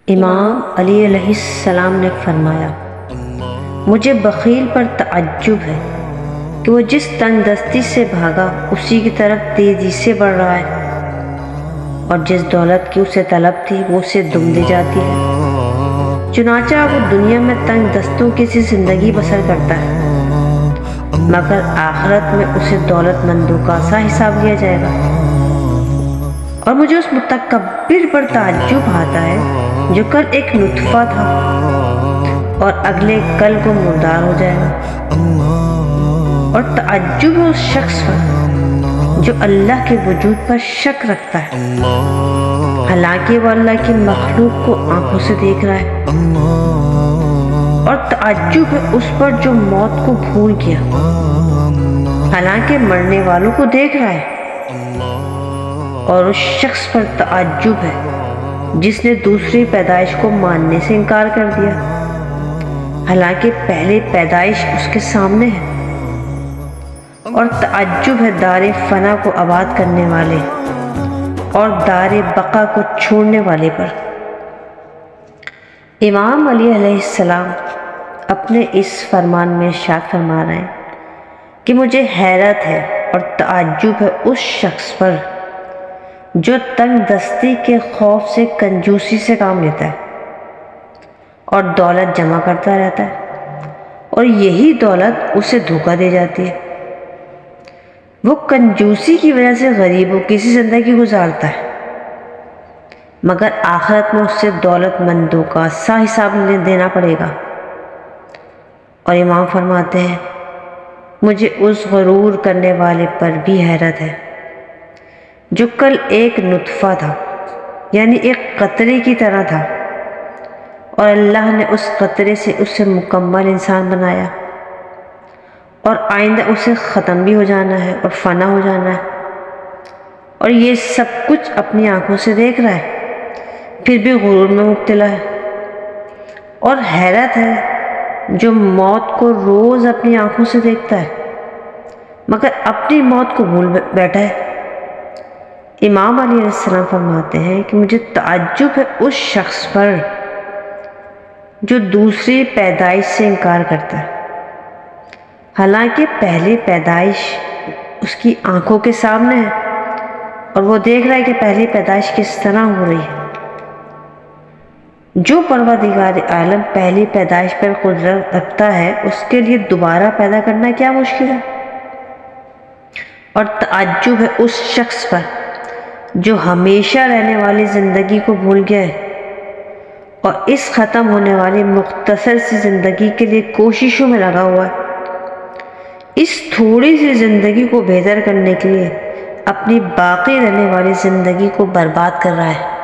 امام علی علیہ السلام نے فرمایا، مجھے بخیل پر تعجب ہے کہ وہ جس تنگ دستی سے بھاگا اسی کی طرف تیزی سے بڑھ رہا ہے، اور جس دولت کی اسے طلب تھی وہ اسے دم دے جاتی ہے۔ چنانچہ وہ دنیا میں تنگ دستوں کی سی زندگی بسر کرتا ہے، مگر آخرت میں اسے دولت مندوں کا سا حساب لیا جائے گا۔ اور مجھے اس متکبر پر تعجب آتا ہے جو کل ایک نطفہ تھا اور اگلے کل کو مردار ہو جائے گا، اور تعجب ہے اس شخص پر جو اللہ کے وجود پر شک رکھتا ہے، حالانکہ وہ اللہ کی مخلوق کو آنکھوں سے دیکھ رہا ہے، اور تعجب ہے اس پر جو موت کو بھول گیا حالانکہ مرنے والوں کو دیکھ رہا ہے، اور اس شخص پر تعجب ہے جس نے دوسری پیدائش کو ماننے سے انکار کر دیا حالانکہ پہلی پیدائش اس کے سامنے ہے، اور تعجب ہے دار فنا کو آباد کرنے والے اور دار بقا کو چھوڑنے والے پر۔ امام علی علیہ السلام اپنے اس فرمان میں ارشاد فرما رہے ہیں کہ مجھے حیرت ہے اور تعجب ہے اس شخص پر جو تنگ دستی کے خوف سے کنجوسی سے کام لیتا ہے اور دولت جمع کرتا رہتا ہے، اور یہی دولت اسے دھوکہ دے جاتی ہے۔ وہ کنجوسی کی وجہ سے غریبوں کی سی زندگی گزارتا ہے، مگر آخرت میں اس سے دولت مندوں کا سا حساب دینا پڑے گا۔ اور امام فرماتے ہیں، مجھے اس غرور کرنے والے پر بھی حیرت ہے جو کل ایک نطفہ تھا، یعنی ایک قطرے کی طرح تھا، اور اللہ نے اس قطرے سے اسے مکمل انسان بنایا، اور آئندہ اسے ختم بھی ہو جانا ہے اور فنا ہو جانا ہے، اور یہ سب کچھ اپنی آنکھوں سے دیکھ رہا ہے، پھر بھی غرور میں مبتلا ہے۔ اور حیرت ہے جو موت کو روز اپنی آنکھوں سے دیکھتا ہے مگر اپنی موت کو بھول بیٹھا ہے۔ امام علیہ السلام فرماتے ہیں کہ مجھے تعجب ہے اس شخص پر جو دوسری پیدائش سے انکار کرتا ہے حالانکہ پہلی پیدائش اس کی آنکھوں کے سامنے ہے، اور وہ دیکھ رہا ہے کہ پہلی پیدائش کس طرح ہو رہی ہے۔ جو پروردگار عالم پہلی پیدائش پر قدرت رکھتا ہے اس کے لیے دوبارہ پیدا کرنا کیا مشکل ہے۔ اور تعجب ہے اس شخص پر جو ہمیشہ رہنے والی زندگی کو بھول گیا ہے اور اس ختم ہونے والی مختصر سی زندگی کے لیے کوششوں میں لگا ہوا ہے، اس تھوڑی سی زندگی کو بہتر کرنے کے لیے اپنی باقی رہنے والی زندگی کو برباد کر رہا ہے۔